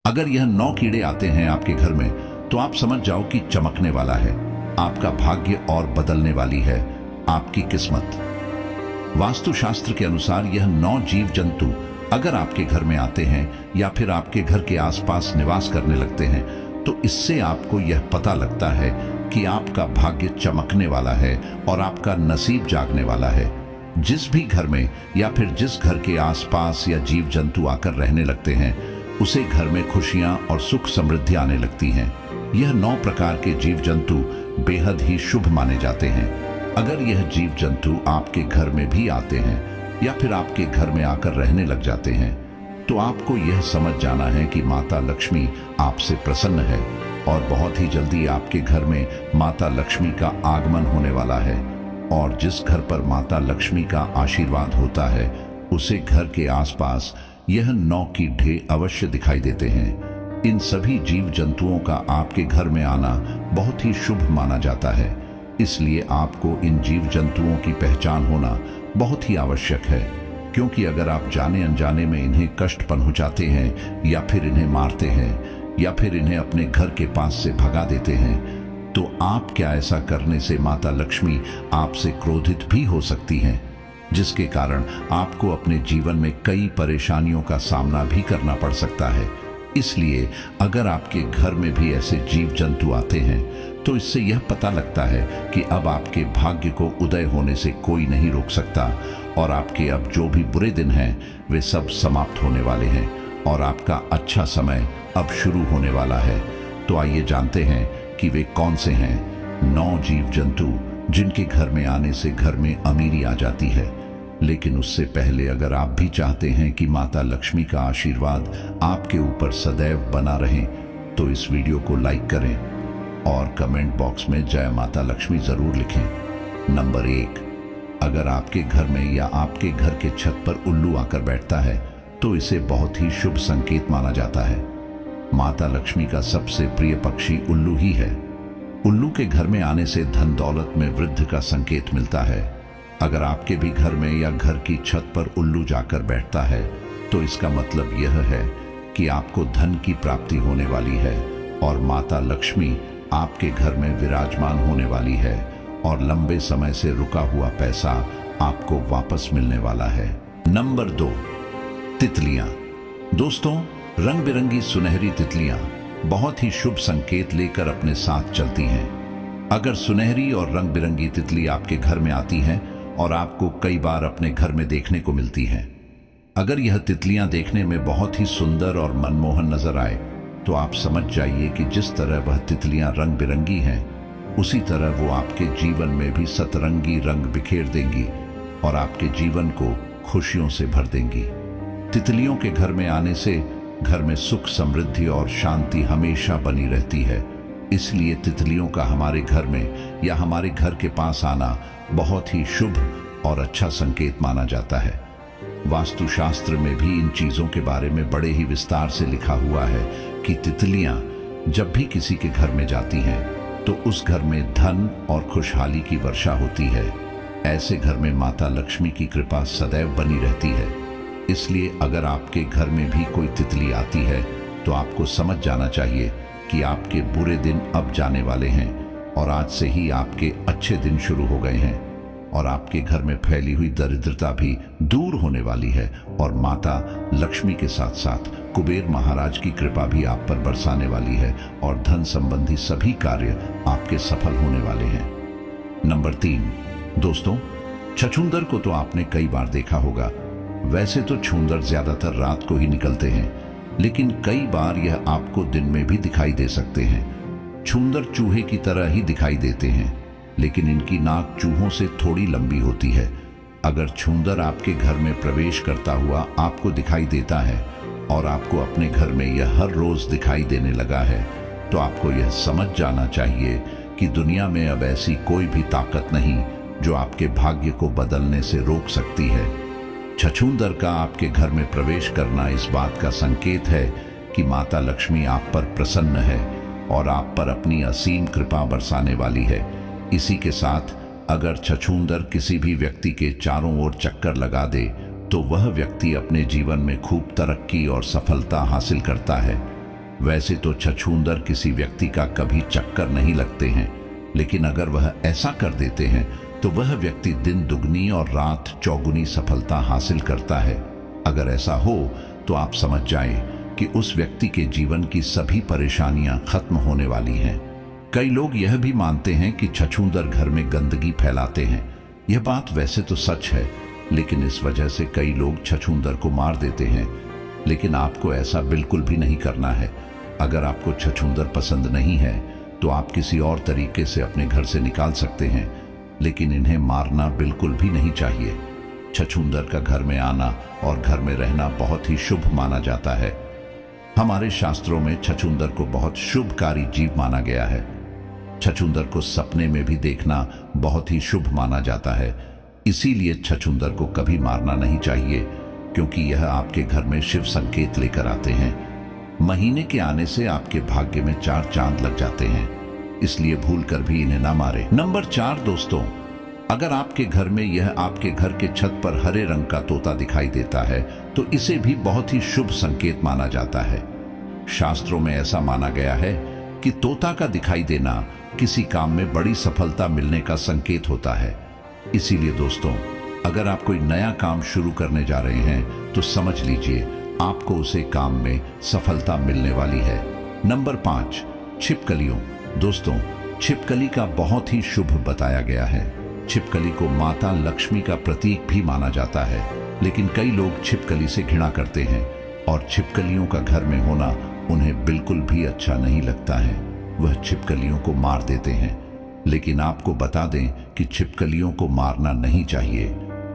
अगर यह 9 कीड़े आते हैं आपके घर में तो आप समझ जाओ कि चमकने वाला है, आपका भाग्य और बदलने वाली है आपकी किस्मत। वास्तुशास्त्र के अनुसार यह 9 जीव जंतु अगर आपके घर में आते हैं या फिर आपके घर के आसपास निवास करने लगते हैं तो इससे आपको यह पता लगता है कि आपका भाग्य चमकने वाला है और आपका नसीब जागने वाला है। जिस भी घर में या फिर जिस घर के आसपास या जीव जंतु आकर रहने लगते हैं उसे घर में खुशियां और सुख समृद्धि आने लगती हैं। यह 9 प्रकार के जीव जंतु बेहद ही शुभ माने जाते हैं। अगर यह जीव जंतु आपके घर में भी आते हैं या फिर आपके घर में आकर रहने लग जाते हैं तो आपको यह समझ जाना है कि माता लक्ष्मी आपसे प्रसन्न है और बहुत ही जल्दी आपके घर में माता लक्ष्मी का आगमन होने वाला है। और जिस घर पर माता लक्ष्मी का आशीर्वाद होता है उसे घर के आसपास यह 9 कीड़े अवश्य दिखाई देते हैं। इन सभी जीव जंतुओं का आपके घर में आना बहुत ही शुभ माना जाता है, इसलिए आपको इन जीव जंतुओं की पहचान होना बहुत ही आवश्यक है। क्योंकि अगर आप जाने अनजाने में इन्हें कष्ट पहुंचाते हैं या फिर इन्हें मारते हैं या फिर इन्हें अपने घर के पास से भगा देते हैं तो आप क्या ऐसा करने से माता लक्ष्मी आपसे क्रोधित भी हो सकती हैं, जिसके कारण आपको अपने जीवन में कई परेशानियों का सामना भी करना पड़ सकता है। इसलिए अगर आपके घर में भी ऐसे जीव जंतु आते हैं तो इससे यह पता लगता है कि अब आपके भाग्य को उदय होने से कोई नहीं रोक सकता और आपके अब जो भी बुरे दिन हैं वे सब समाप्त होने वाले हैं और आपका अच्छा समय अब शुरू होने वाला है। तो आइए जानते हैं कि वे कौन से हैं 9 जीव जंतु जिनके घर में आने से घर में अमीरी आ जाती है। लेकिन उससे पहले अगर आप भी चाहते हैं कि माता लक्ष्मी का आशीर्वाद आपके ऊपर सदैव बना रहे तो इस वीडियो को लाइक करें और कमेंट बॉक्स में जय माता लक्ष्मी जरूर लिखें। नंबर 1, अगर आपके घर में या आपके घर के छत पर उल्लू आकर बैठता है तो इसे बहुत ही शुभ संकेत माना जाता है। माता लक्ष्मी का सबसे प्रिय पक्षी उल्लू ही है। उल्लू के घर में आने से धन दौलत में वृद्धि का संकेत मिलता है। अगर आपके भी घर में या घर की छत पर उल्लू जाकर बैठता है तो इसका मतलब यह है कि आपको धन की प्राप्ति होने वाली है और माता लक्ष्मी आपके घर में विराजमान होने वाली है और लंबे समय से रुका हुआ पैसा आपको वापस मिलने वाला है। नंबर 2, तितलियां। दोस्तों, रंग बिरंगी सुनहरी तितलियां बहुत ही शुभ संकेत लेकर अपने साथ चलती हैं। अगर सुनहरी और रंग बिरंगी तितली आपके घर में आती हैं और आपको कई बार अपने घर में देखने को मिलती हैं, अगर यह तितलियां देखने में बहुत ही सुंदर और मनमोहन नजर आए तो आप समझ जाइए कि जिस तरह वह तितलियां रंग बिरंगी हैं उसी तरह वो आपके जीवन में भी सतरंगी रंग बिखेर देंगी और आपके जीवन को खुशियों से भर देंगी। तितलियों के घर में आने से घर में सुख समृद्धि और शांति हमेशा बनी रहती है। इसलिए तितलियों का हमारे घर में या हमारे घर के पास आना बहुत ही शुभ और अच्छा संकेत माना जाता है। वास्तुशास्त्र में भी इन चीजों के बारे में बड़े ही विस्तार से लिखा हुआ है कि तितलियां जब भी किसी के घर में जाती हैं तो उस घर में धन और खुशहाली की वर्षा होती है। ऐसे घर में माता लक्ष्मी की कृपा सदैव बनी रहती है। इसलिए अगर आपके घर में भी कोई तितली आती है तो आपको समझ जाना चाहिए कि आपके बुरे दिन अब जाने वाले हैं और आज से ही आपके अच्छे दिन शुरू हो गए हैं और आपके घर में फैली हुई दरिद्रता भी दूर होने वाली है और माता लक्ष्मी के साथ साथ कुबेर महाराज की कृपा भी आप पर बरसाने वाली है और धन संबंधी सभी कार्य आपके सफल होने वाले हैं। नंबर 3, दोस्तों, छछूंदर को तो आपने कई बार देखा होगा। वैसे तो छूंदर ज्यादातर रात को ही निकलते हैं, लेकिन कई बार यह आपको दिन में भी दिखाई दे सकते हैं। छूंदर चूहे की तरह ही दिखाई देते हैं, लेकिन इनकी नाक चूहों से थोड़ी लंबी होती है। अगर छूंदर आपके घर में प्रवेश करता हुआ आपको दिखाई देता है और आपको अपने घर में यह हर रोज दिखाई देने लगा है तो आपको यह समझ जाना चाहिए कि दुनिया में अब ऐसी कोई भी ताकत नहीं जो आपके भाग्य को बदलने से रोक सकती है। छछूंदर का आपके घर में प्रवेश करना इस बात का संकेत है कि माता लक्ष्मी आप पर प्रसन्न है और आप पर अपनी असीम कृपा बरसाने वाली है। इसी के साथ अगर छछूंदर किसी भी व्यक्ति के चारों ओर चक्कर लगा दे तो वह व्यक्ति अपने जीवन में खूब तरक्की और सफलता हासिल करता है। वैसे तो छछूंदर किसी व्यक्ति का कभी चक्कर नहीं लगते हैं, लेकिन अगर वह ऐसा कर देते हैं तो वह व्यक्ति दिन दुगनी और रात चौगुनी सफलता हासिल करता है। अगर ऐसा हो तो आप समझ जाएं कि उस व्यक्ति के जीवन की सभी परेशानियां खत्म होने वाली हैं। कई लोग यह भी मानते हैं कि छछूंदर घर में गंदगी फैलाते हैं। यह बात वैसे तो सच है, लेकिन इस वजह से कई लोग छछूंदर को मार देते हैं। लेकिन आपको ऐसा बिल्कुल भी नहीं करना है। अगर आपको छछूंदर पसंद नहीं है तो आप किसी और तरीके से अपने घर से निकाल सकते हैं, लेकिन इन्हें मारना बिल्कुल भी नहीं चाहिए। छछूंदर का घर में आना और घर में रहना बहुत ही शुभ माना जाता है। हमारे शास्त्रों में छछूंदर को बहुत शुभकारी जीव माना गया है। छछूंदर को सपने में भी देखना बहुत ही शुभ माना जाता है। इसीलिए छछूंदर को कभी मारना नहीं चाहिए, क्योंकि यह आपके घर में शुभ संकेत लेकर आते हैं। महीने के आने से आपके भाग्य में 4 चांद लग जाते हैं, इसलिए भूलकर भी इन्हें ना मारें। नंबर 4 दोस्तों, अगर आपके घर में यह आपके घर के छत पर हरे रंग का तोता दिखाई देता है तो इसे भी बहुत ही शुभ संकेत माना जाता है। शास्त्रों में ऐसा माना गया है कि तोता का दिखाई देना किसी काम में बड़ी सफलता मिलने का संकेत होता है। इसीलिए दोस्तों, अगर आप कोई नया काम शुरू करने जा रहे हैं तो समझ लीजिए आपको उसे काम में सफलता मिलने वाली है। नंबर 5, छिपकलियों। दोस्तों, छिपकली का बहुत ही शुभ बताया गया है। छिपकली को माता लक्ष्मी का प्रतीक भी माना जाता है, लेकिन कई लोग छिपकली से घृणा करते हैं और छिपकलियों का घर में होना उन्हें बिल्कुल भी अच्छा नहीं लगता है। वह छिपकलियों को मार देते हैं। लेकिन आपको बता दें कि छिपकलियों को मारना नहीं चाहिए।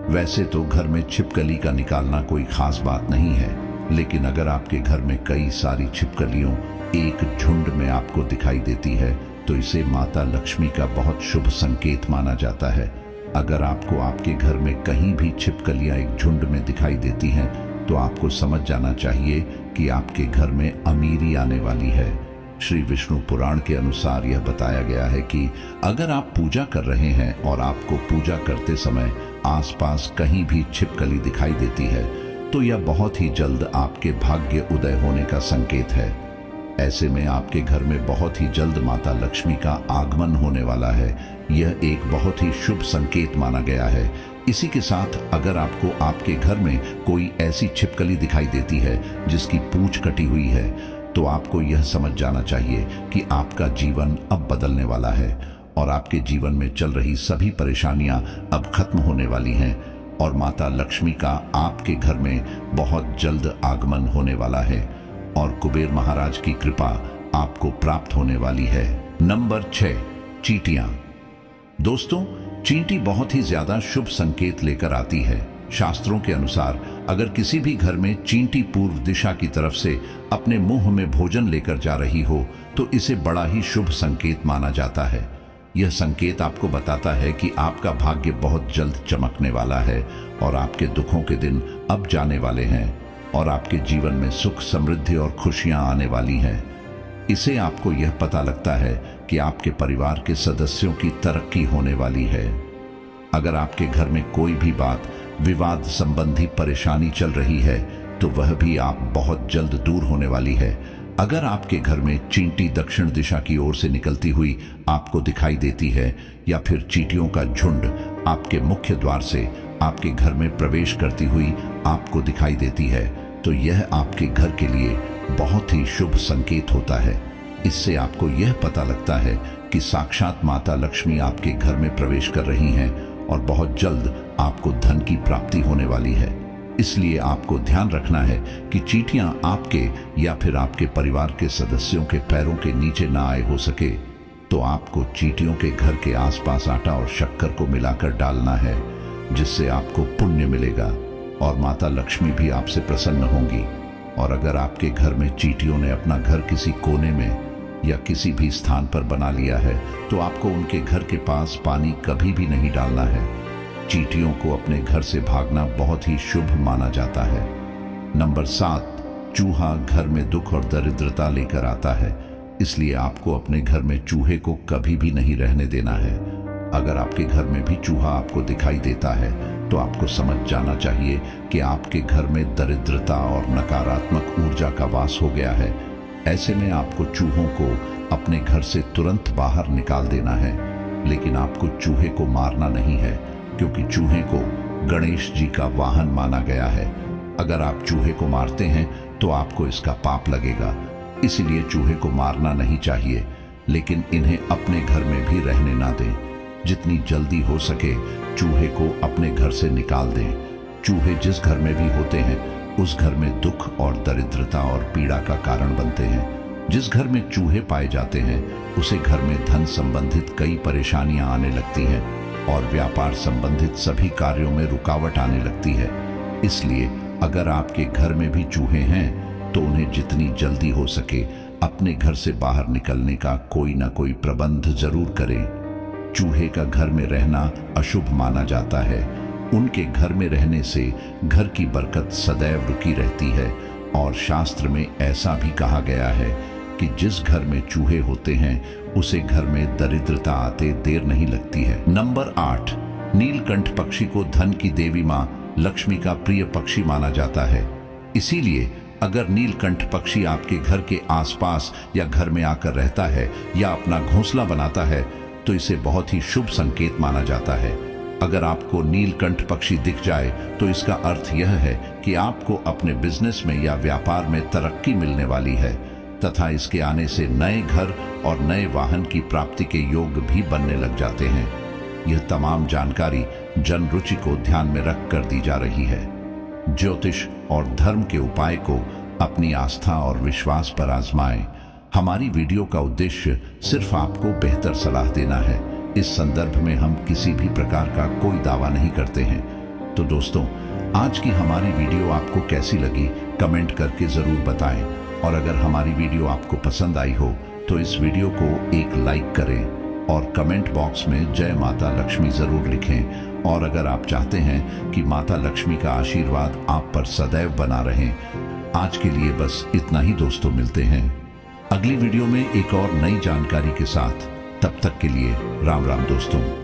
वैसे तो घर में छिपकली का निकालना कोई खास बात नहीं है, लेकिन अगर आपके घर में कई सारी छिपकलियों एक झुंड में आपको दिखाई देती है तो इसे माता लक्ष्मी का बहुत शुभ संकेत माना जाता है। अगर आपको आपके घर में कहीं भी छिपकलियां एक झुंड में दिखाई देती हैं तो आपको समझ जाना चाहिए कि आपके घर में अमीरी आने वाली है। श्री विष्णु पुराण के अनुसार यह बताया गया है कि अगर आप पूजा कर रहे हैं और आपको पूजा करते समय आसपास कहीं भी छिपकली दिखाई देती है तो यह बहुत ही जल्द आपके भाग्य उदय होने का संकेत है। ऐसे में आपके घर में बहुत ही जल्द माता लक्ष्मी का आगमन होने वाला है। यह एक बहुत ही शुभ संकेत माना गया है। इसी के साथ अगर आपको आपके घर में कोई ऐसी छिपकली दिखाई देती है जिसकी पूंछ कटी हुई है तो आपको यह समझ जाना चाहिए कि आपका जीवन अब बदलने वाला है और आपके जीवन में चल रही सभी परेशानियां अब खत्म होने वाली हैं और माता लक्ष्मी का आपके घर में बहुत जल्द आगमन होने वाला है और कुबेर महाराज की कृपा आपको प्राप्त होने वाली है। नंबर 6, चींटियां। दोस्तों, चींटी बहुत ही ज्यादा शुभ संकेत लेकर आती है। शास्त्रों के अनुसार अगर किसी भी घर में चींटी पूर्व दिशा की तरफ से अपने मुंह में भोजन लेकर जा रही हो तो इसे बड़ा ही शुभ संकेत माना जाता है। यह संकेत आपको बताता है कि आपका भाग्य बहुत जल्द चमकने वाला है और आपके दुखों के दिन अब जाने वाले हैं और आपके जीवन में सुख, समृद्धि और खुशियां आने वाली हैं। इसे आपको यह पता लगता है कि आपके परिवार के सदस्यों की तरक्की होने वाली है। अगर आपके घर में कोई भी बात विवाद संबंधी परेशानी चल रही है तो वह भी आप बहुत जल्द दूर होने वाली है। अगर आपके घर में चींटी दक्षिण दिशा की ओर से निकलती हुई आपको दिखाई देती है या फिर चींटियों का झुंड आपके मुख्य द्वार से आपके घर में प्रवेश करती हुई आपको दिखाई देती है तो यह आपके घर के लिए बहुत ही शुभ संकेत होता है। इससे आपको यह पता लगता है कि साक्षात माता लक्ष्मी आपके घर में प्रवेश कर रही हैं और बहुत जल्द आपको धन की प्राप्ति होने वाली है। इसलिए आपको ध्यान रखना है कि चींटियां आपके या फिर आपके परिवार के सदस्यों के पैरों के नीचे ना आए। हो सके तो आपको चींटियों के घर के आसपास आटा और शक्कर को मिलाकर डालना है, जिससे आपको पुण्य मिलेगा और माता लक्ष्मी भी आपसे प्रसन्न होंगी। और अगर आपके घर में चींटियों ने अपना घर किसी कोने में या किसी भी स्थान पर बना लिया है तो आपको उनके घर के पास पानी कभी भी नहीं डालना है। चींटियों को अपने घर से भागना बहुत ही शुभ माना जाता है। नंबर 7, चूहा घर में दुख और दरिद्रता लेकर आता है, इसलिए आपको अपने घर में चूहे को कभी भी नहीं रहने देना है। अगर आपके घर में भी चूहा आपको दिखाई देता है तो आपको समझ जाना चाहिए कि आपके घर में दरिद्रता और नकारात्मक ऊर्जा का वास हो गया है। ऐसे में आपको चूहों को अपने घर से तुरंत बाहर निकाल देना है। लेकिन आपको चूहे को मारना नहीं है, क्योंकि चूहे को गणेश जी का वाहन माना गया है। अगर आप चूहे को मारते हैं तो आपको इसका पाप लगेगा। इसलिए चूहे को मारना नहीं चाहिए, लेकिन इन्हें अपने घर में भी रहने ना दें। जितनी जल्दी हो सके चूहे को अपने घर से निकाल दें। चूहे जिस घर में भी होते हैं उस घर में दुख और दरिद्रता और पीड़ा का कारण बनते हैं। जिस घर में चूहे पाए जाते हैं उसे घर में धन संबंधित कई परेशानियां आने लगती हैं और व्यापार संबंधित सभी कार्यों में रुकावट आने लगती है। इसलिए अगर आपके घर में भी चूहे हैं तो उन्हें जितनी जल्दी हो सके अपने घर से बाहर निकलने का कोई ना कोई प्रबंध जरूर करें। चूहे का घर में रहना अशुभ माना जाता है। उनके घर में रहने से घर की बरकत सदैव रुकी रहती है और शास्त्र में ऐसा भी कहा गया है कि जिस घर में चूहे होते हैं उसे घर में दरिद्रता आते देर नहीं लगती है। नंबर 8, नीलकंठ पक्षी को धन की देवी मां लक्ष्मी का प्रिय पक्षी माना जाता है। इसीलिए अगर नीलकंठ पक्षी आपके घर के आसपास या घर में आकर रहता है या अपना घोंसला बनाता है तो इसे बहुत ही शुभ संकेत माना जाता है। अगर आपको नीलकंठ पक्षी दिख जाए तो इसका अर्थ यह है कि आपको अपने बिजनेस में या व्यापार में तरक्की मिलने वाली है तथा इसके आने से नए घर और नए वाहन की प्राप्ति के योग भी बनने लग जाते हैं। यह तमाम जानकारी जन रुचि को ध्यान में रख कर दी जा रही है। ज्योतिष और धर्म के उपाय को अपनी आस्था और विश्वास पर आजमाएं। हमारी वीडियो का उद्देश्य सिर्फ आपको बेहतर सलाह देना है। इस संदर्भ में हम किसी भी प्रकार का कोई दावा नहीं करते हैं। तो दोस्तों, आज की हमारी वीडियो आपको कैसी लगी कमेंट करके जरूर बताएं और अगर हमारी वीडियो आपको पसंद आई हो तो इस वीडियो को एक लाइक करें और कमेंट बॉक्स में जय माता लक्ष्मी जरूर लिखें। और अगर आप चाहते हैं कि माता लक्ष्मी का आशीर्वाद आप पर सदैव बना रहे। आज के लिए बस इतना ही दोस्तों, मिलते हैं अगली वीडियो में एक और नई जानकारी के साथ। तब तक के लिए राम राम दोस्तों।